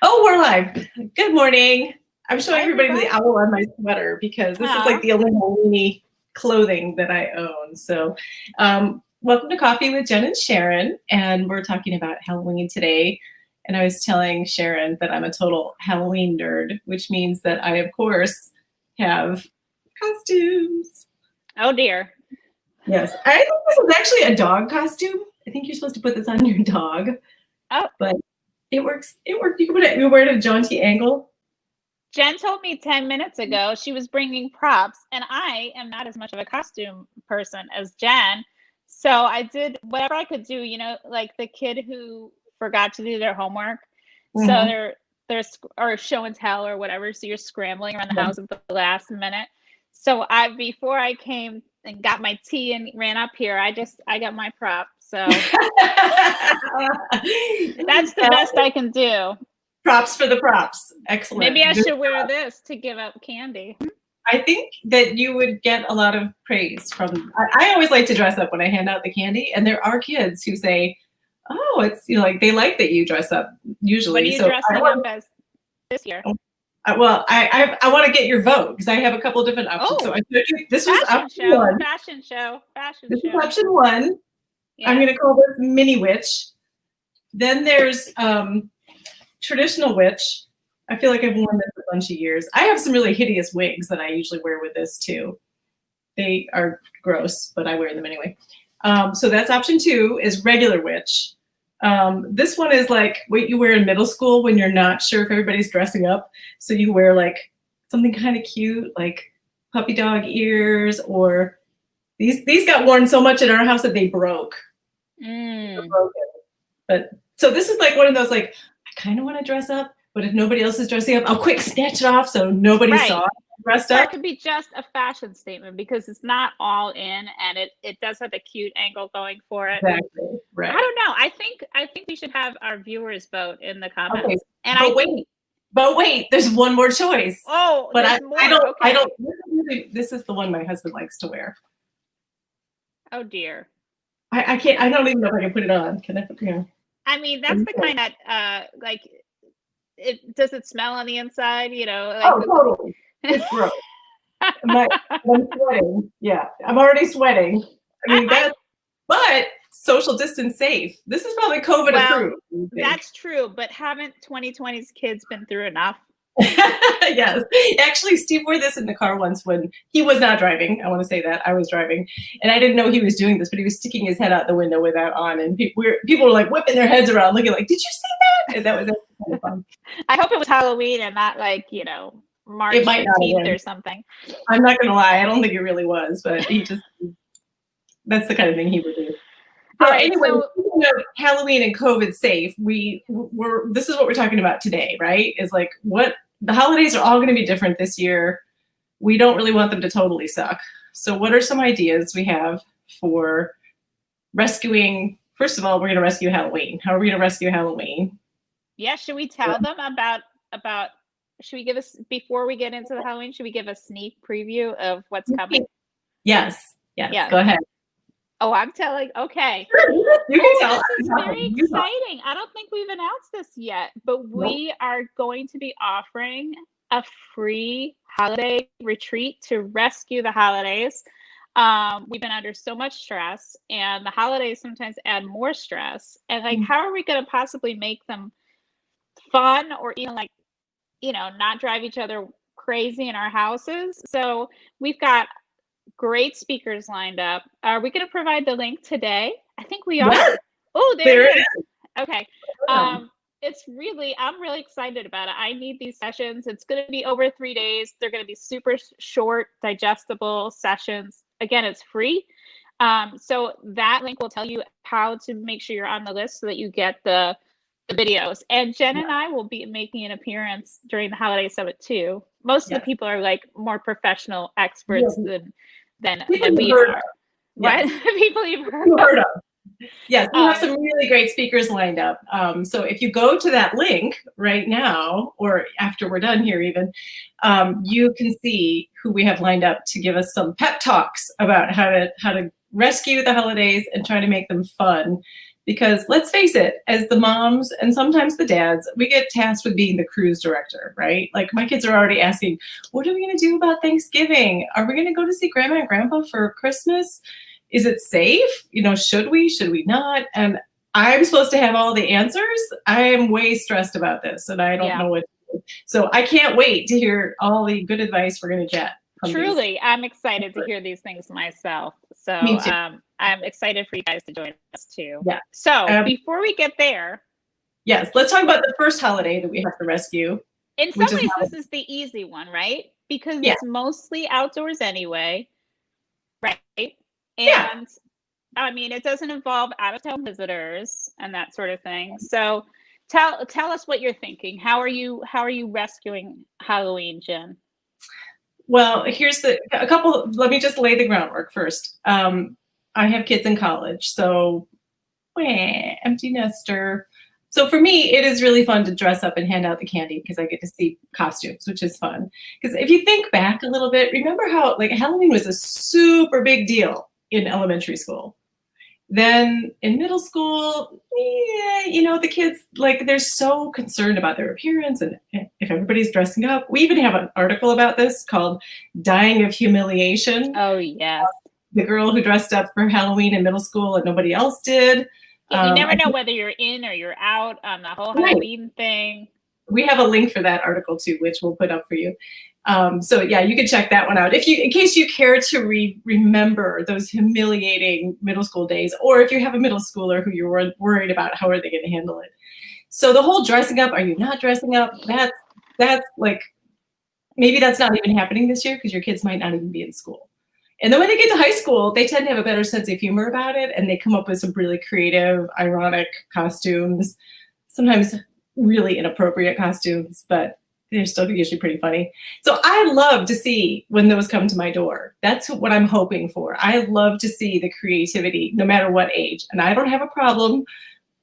Oh, we're live. Good morning. I'm showing Hi, everybody the everybody. owl on my sweater because this is like Aw. the only Halloween clothing that I own. So, welcome to Coffee with Jen and Sharon, and we're talking about Halloween today. And I was telling Sharon that I'm a total Halloween nerd, which means that I, of course, have costumes. Oh dear. Yes, I think this is actually a dog costume. I think you're supposed to put this on your dog, Oh, but it works. It works. You can put it. You wear it at a jaunty angle. Jen told me 10 minutes ago she was bringing props, and I am not as much of a costume person as Jen. So I did whatever I could do, like the kid who forgot to do their homework. So Mhm. there's or show and tell or whatever. So you're scrambling around the house at the last minute. So before I came and got my tea and ran up here, I got my prop. So that's the best I can do. Props for the props. Excellent. Maybe I Good should wear job. this to give up candy. I think that you would get a lot of praise from. I always like to dress up when I hand out the candy, and there are kids who say, "Oh, it's like they like that you dress up." Usually, What are you so dressing up as this year? I want to get your vote because I have a couple different options. So Oh, I showed you. This was fashion option show, one. fashion show, fashion This is show. option one. I'm going Yeah. to call this mini witch. Then there's traditional witch. I feel like I've worn this a bunch of years. I have some really hideous wigs that I usually wear with this too. They are gross, but I wear them anyway. So that's option two is regular witch. This one is like what you wear in middle school when you're not sure if everybody's dressing up. So you wear like something kind of cute, like puppy dog ears, or these got worn so much in our house that they broke. They're broken. But so this is like one of those like I kind of want to dress up, but if nobody else is dressing up, I'll quick snatch it off so nobody saw it dressed Or up. it could be just a fashion statement because it's not all in, and it does have a cute angle going for it. Exactly. Right. I don't know. I think we should have our viewers vote in the comments. Okay. And But wait, there's one more choice. Oh, but there's more. I don't. Okay. I don't. This is the one my husband likes to wear. Oh dear. I can't. I don't even know if I can put it on. Can I put it on? I mean, that's the kind that like does it smell on the inside? Like, oh, totally. It's gross. I'm sweating. Yeah, I'm already sweating. I mean, but social distance safe. This is probably COVID approved. That's true, but haven't 2020's kids been through enough? Yes. Actually, Steve wore this in the car once when he was not driving. I want to say that. I was driving. And I didn't know he was doing this, but he was sticking his head out the window with that on. And people were like whipping their heads around looking like, did you see that? And that was kind of fun. I hope it was Halloween and not like, March 15th or something. I'm not going to lie. I don't think it really was, but that's the kind of thing he would do. So anyway, Halloween and COVID safe, this is what we're talking about today, right? Is like what the holidays are all going to be different this year. We don't really want them to totally suck. So what are some ideas we have for rescuing? First of all, we're going to rescue Halloween. How are we going to rescue Halloween? Yeah, should we tell them about should we give us before we get into the Halloween, should we give a sneak preview of what's coming? Yes. Go ahead. Oh, I'm telling. Okay. You can tell. This is very exciting. I don't think we've announced this yet, but we are going to be offering a free holiday retreat to rescue the holidays. We've been under so much stress, and the holidays sometimes add more stress. And like, how are we going to possibly make them fun or even like, not drive each other crazy in our houses? So we've got great speakers lined up. Are we going to provide the link today? I think we are. Yes. Oh, there it is. Okay. I'm really excited about it. I need these sessions. It's going to be over 3 days. They're going to be super short, digestible sessions. Again, it's free. So that link will tell you how to make sure you're on the list so that you get the videos. And Jen and I will be making an appearance during the Holiday Summit too. Most of the people are like more professional experts than we are. What? People you've heard of. Yes, we have some really great speakers lined up. So if you go to that link right now, or after we're done here even, you can see who we have lined up to give us some pep talks about how to rescue the holidays and try to make them fun. Because let's face it, as the moms and sometimes the dads, we get tasked with being the cruise director, right? Like my kids are already asking, what are we going to do about Thanksgiving? Are we going to go to see grandma and grandpa for Christmas? Is it safe? Should we not? And I'm supposed to have all the answers. I am way stressed about this and I don't know what to do. So I can't wait to hear all the good advice we're going to get. Truly, I'm excited to hear these things myself. So I'm excited for you guys to join us too. Yeah. So before we get there. Yes, let's talk about the first holiday that we have to rescue. In some ways, this is the easy one, right? Because it's mostly outdoors anyway, right? And I mean, it doesn't involve out-of-town visitors and that sort of thing. So tell us what you're thinking. How are you rescuing Halloween, Jen? Well, let me just lay the groundwork first. I have kids in college, so empty nester. So for me, it is really fun to dress up and hand out the candy because I get to see costumes, which is fun. Because if you think back a little bit, remember how Halloween was a super big deal in elementary school. Then in middle school, the kids, they're so concerned about their appearance and if everybody's dressing up. We even have an article about this called Dying of Humiliation. Oh, yes. The girl who dressed up for Halloween in middle school and nobody else did. You never know whether you're in or you're out on the whole Halloween thing. We have a link for that article too, which we'll put up for you. So yeah, you can check that one out in case you care to remember those humiliating middle school days, or if you have a middle schooler who you're worried about how are they going to handle it. So the whole dressing up, are you not dressing up? That's maybe that's not even happening this year because your kids might not even be in school. And then when they get to high school, they tend to have a better sense of humor about it, and they come up with some really creative, ironic costumes, sometimes really inappropriate costumes, but they're still usually pretty funny. So I love to see when those come to my door. That's what I'm hoping for. I love to see the creativity, no matter what age. And I don't have a problem,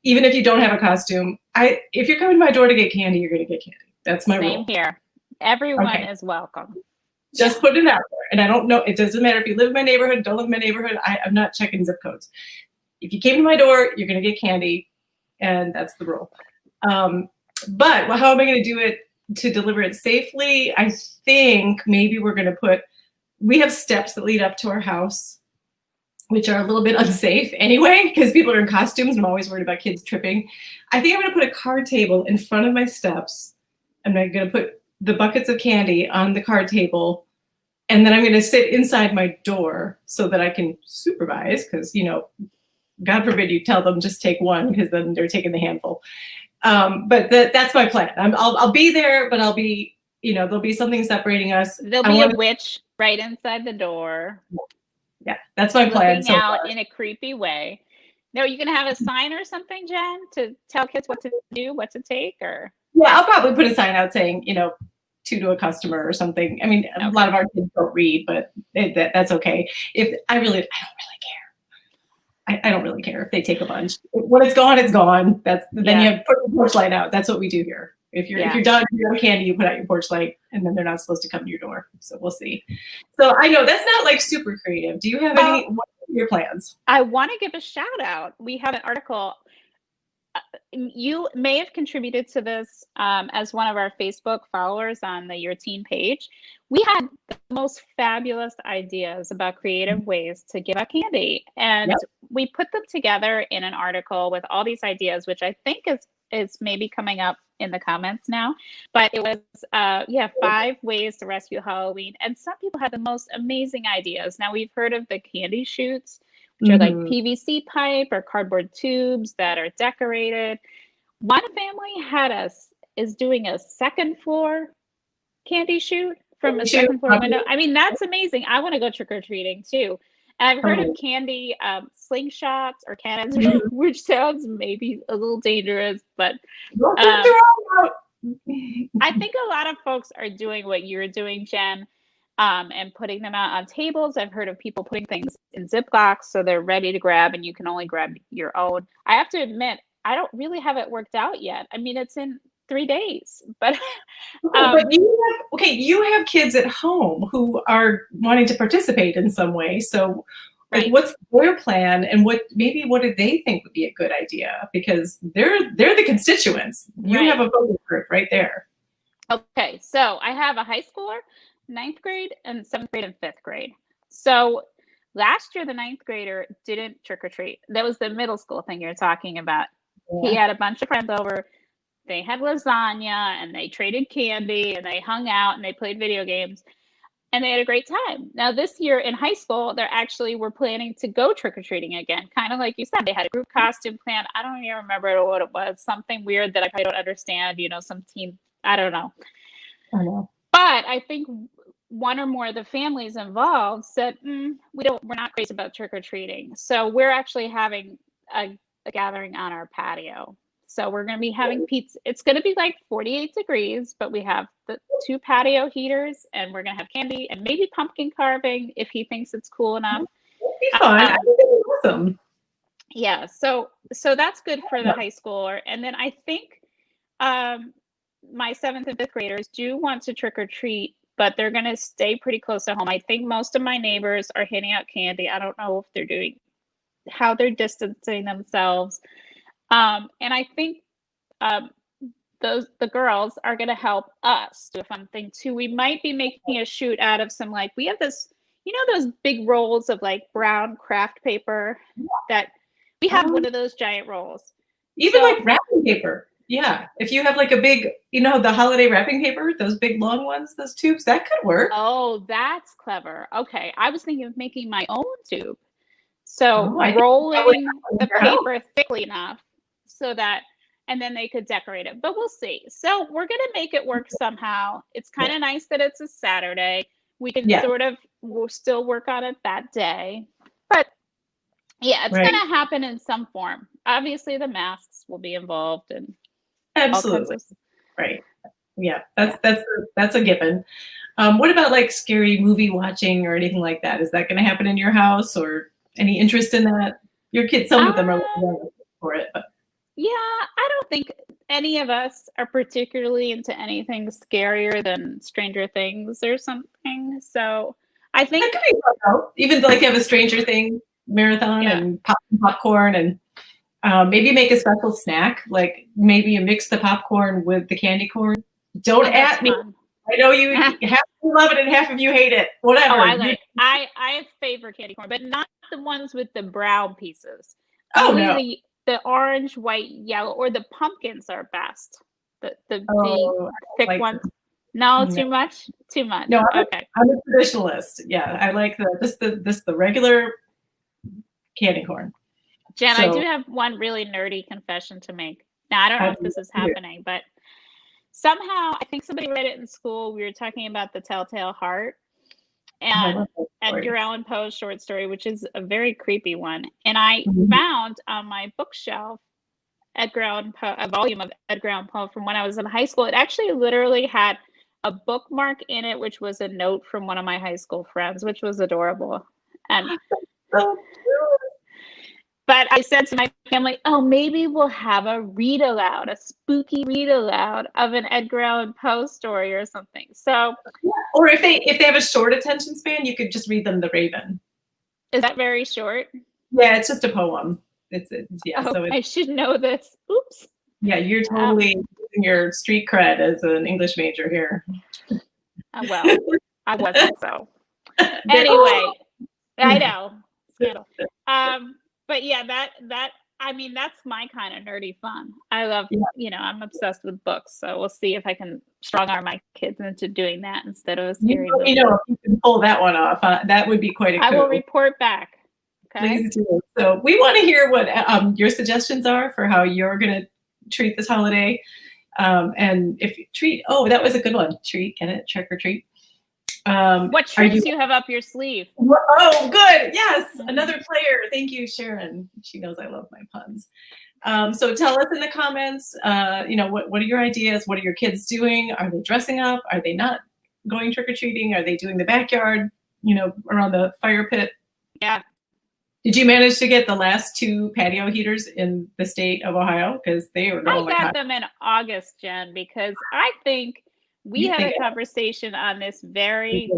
even if you don't have a costume. If you're coming to my door to get candy, you're going to get candy. That's my rule. Same here. Everyone is welcome. Just put it out there. And I don't know, it doesn't matter if you live in my neighborhood, don't live in my neighborhood. I'm not checking zip codes. If you came to my door, you're going to get candy. And that's the rule. But how am I going to do it to deliver it safely? I think maybe we're going to we have steps that lead up to our house, which are a little bit unsafe anyway, because people are in costumes. I'm always worried about kids tripping. I think I'm going to put a card table in front of my steps. I'm going to put the buckets of candy on the card table. And then I'm going to sit inside my door so that I can supervise because, God forbid you tell them just take one because then they're taking the handful. But that's my plan. I'll be there, but I'll be, there'll be something separating us. There'll be a witch right inside the door. Yeah, that's my plan. Looking out in a creepy way. No, you can have a sign or something, Jen, to tell kids what to do, what to take, or. Yeah, I'll probably put a sign out saying, to a customer or something. I mean, a lot of our kids don't read, but that's okay. I don't really care. I don't really care if they take a bunch. When it's gone, it's gone. Then you have put the porch light out. That's what we do here. If you're done, you have candy, you put out your porch light, and then they're not supposed to come to your door. So we'll see. So I know that's not super creative. Do you have what are your plans? I want to give a shout out. We have an article. You may have contributed to this as one of our Facebook followers on the Your Teen page. We had the most fabulous ideas about creative ways to give out candy. And we put them together in an article with all these ideas, which I think is maybe coming up in the comments now. But it was, 5 ways to rescue Halloween. And some people had the most amazing ideas. Now, we've heard of the candy chutes, which are like PVC pipe or cardboard tubes that are decorated. One family is doing a second floor candy chute from a second floor window. I mean, that's amazing. I want to go trick-or-treating too. And I've heard of candy slingshots or cannons, which sounds maybe a little dangerous, but I think a lot of folks are doing what you're doing, Jen. And putting them out on tables. I've heard of people putting things in Ziplocs so they're ready to grab and you can only grab your own. I have to admit, I don't really have it worked out yet. I mean, it's in 3 days, but you have kids at home who are wanting to participate in some way. So Like, what's their plan, and what do they think would be a good idea? Because they're the constituents. You have a focus group right there. Okay, so I have a high schooler, 9th grade, and 7th grade and 5th grade. So last year, the 9th grader didn't trick or treat. That was the middle school thing you're talking about. Yeah. He had a bunch of friends over. They had lasagna, and they traded candy, and they hung out, and they played video games, and they had a great time. Now, this year in high school, they actually were planning to go trick-or-treating again, kind of like you said. They had a group costume plan. I don't even remember what it was. Something weird that I probably don't understand, some team, I don't know. But I think one or more of the families involved said, we're not crazy about trick-or-treating. So we're actually having a gathering on our patio. So we're going to be having pizza. It's going to be like 48 degrees, but we have the 2 patio heaters, and we're going to have candy and maybe pumpkin carving if he thinks it's cool enough. It'll be fun. I think it's awesome. Yeah, so that's good for the high schooler. And then I think my 7th and 5th graders do want to trick or treat, but they're going to stay pretty close to home. I think most of my neighbors are handing out candy. I don't know if how they're distancing themselves. And I think the girls are going to help us do a fun thing too. We might be making a shoot out of some, like, we have this, those big rolls of like brown craft paper that we have one of those giant rolls. Even like wrapping paper. Yeah. If you have like a big, the holiday wrapping paper, those big long ones, those tubes, that could work. Oh, that's clever. Okay. I was thinking of making my own tube. So rolling the paper thickly enough so that, and then they could decorate it, but we'll see. So we're going to make it work somehow. It's kind of nice that it's a Saturday. We can we'll still work on it that day, but yeah, it's going to happen in some form. Obviously the masks will be involved and absolutely. Right. Yeah. That's a given. What about like scary movie watching or anything like that? Is that going to happen in your house, or any interest in that? Your kids, some of them are looking for it, but. Yeah, I don't think any of us are particularly into anything scarier than Stranger Things or something. So I think that could be fun, though. Even like have a Stranger Things marathon and pop some popcorn, and maybe make a special snack. Like maybe you mix the popcorn with the candy corn. Don't at me. Fun. I know you half of you love it and half of you hate it. Whatever. Oh, I favor candy corn, but not the ones with the brown pieces. Oh, no. The orange, white, yellow, or the pumpkins are best. The thick ones. No, too much? Too much. No, I'm okay. I'm a traditionalist. Yeah, I like the regular candy corn. Jen, I do have one really nerdy confession to make. Now, I don't know if this is happening, but somehow, I think somebody read it in school. We were talking about the Telltale Heart and Edgar Allan Poe's short story, which is a very creepy one. And I found on my bookshelf a volume of Edgar Allan Poe from when I was in high school. It actually literally had a bookmark in it, which was a note from one of my high school friends, which was adorable. And but I said to my family, oh, maybe we'll have a read aloud, a spooky read aloud of an Edgar Allan Poe story or something. So, or if they have a short attention span, you could just read them The Raven. Is that very short? Yeah, it's just a poem. I should know this. Oops. Yeah, you're totally using your street cred as an English major here. Well, I wasn't so. Anyway, I know. Scandal. But yeah, that's my kind of nerdy fun. I love, I'm obsessed with books. So we'll see if I can strong arm my kids into doing that instead of a scary movie. If you can pull that one off, that would be quite a coup. I will report back. Okay. Please do. So we want to hear what your suggestions are for how you're going to treat this holiday. And if you treat, that was a good one. Treat, get it? Trick or treat. What tricks do you have up your sleeve? Oh, good. Yes. Another player. Thank you, Sharon. She knows I love my puns. So tell us in the comments, what are your ideas? What are your kids doing? Are they dressing up? Are they not going trick-or-treating? Are they doing the backyard, around the fire pit? Yeah. Did you manage to get the last 2 patio heaters in the state of Ohio? Because they were going I got them in August, Jen, because I think we had a conversation on this very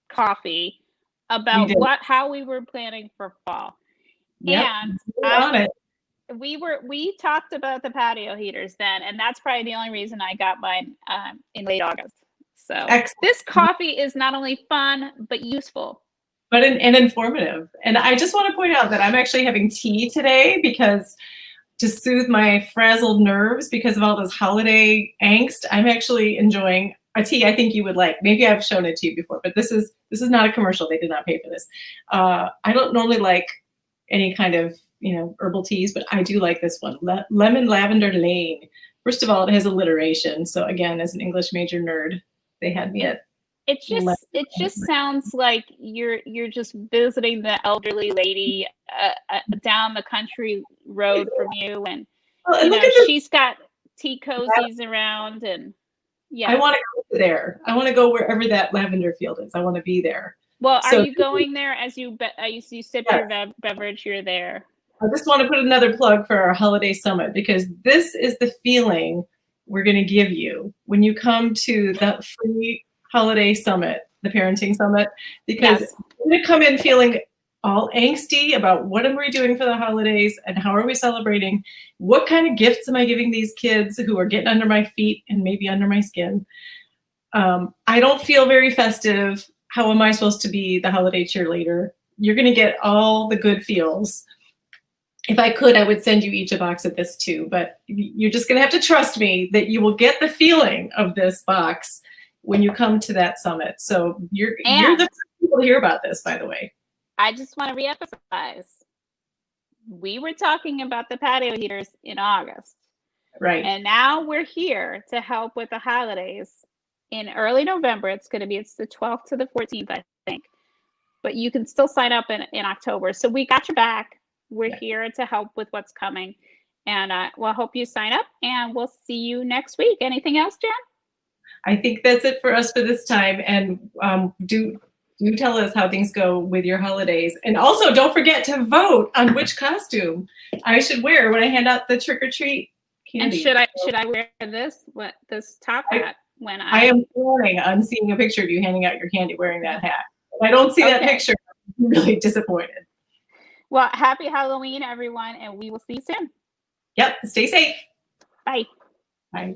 coffee about how we were planning for fall. Yep. And we talked about the patio heaters then, and that's probably the only reason I got mine in late August. So excellent. This coffee is not only fun but useful, but and informative. And I just want to point out that I'm actually having tea today because to soothe my frazzled nerves because of all this holiday angst. I'm actually enjoying a tea I think you would like. Maybe I've shown it to you before, but this is not a commercial. They did not pay for this. I don't normally like any kind of herbal teas, but I do like this one, Lemon Lavender Lane. First of all, it has alliteration. So again, as an English major nerd, they had me at. It just sounds like you're just visiting the elderly lady down the country road from you, and she's got tea cozies around, and yeah. I want to go there. I want to go wherever that lavender field is. I want to be there. Well, are you going there as you sip your beverage? You're there. I just want to put another plug for our holiday summit because this is the feeling we're going to give you when you come to the free holiday summit, the parenting summit, because you're going to come in feeling all angsty about what am we doing for the holidays and how are we celebrating? What kind of gifts am I giving these kids who are getting under my feet and maybe under my skin? I don't feel very festive. How am I supposed to be the holiday cheerleader? You're going to get all the good feels. If I could, I would send you each a box of this too, but you're just going to have to trust me that you will get the feeling of this box when you come to that summit. So you're the first people to hear about this, by the way. I just want to reemphasize, we were talking about the patio heaters in August. Right. And now we're here to help with the holidays in early November. It's the 12th to the 14th, I think. But you can still sign up in October. So we got your back. We're here to help with what's coming. And we'll hope you sign up, and we'll see you next week. Anything else, Jen? I think that's it for us for this time. And do tell us how things go with your holidays. And also don't forget to vote on which costume I should wear when I hand out the trick-or-treat candy. And should I wear this top hat when I am planning on seeing a picture of you handing out your candy wearing that hat. If I don't see that picture, I'm really disappointed. Well, happy Halloween, everyone, and we will see you soon. Yep. Stay safe. Bye. Bye.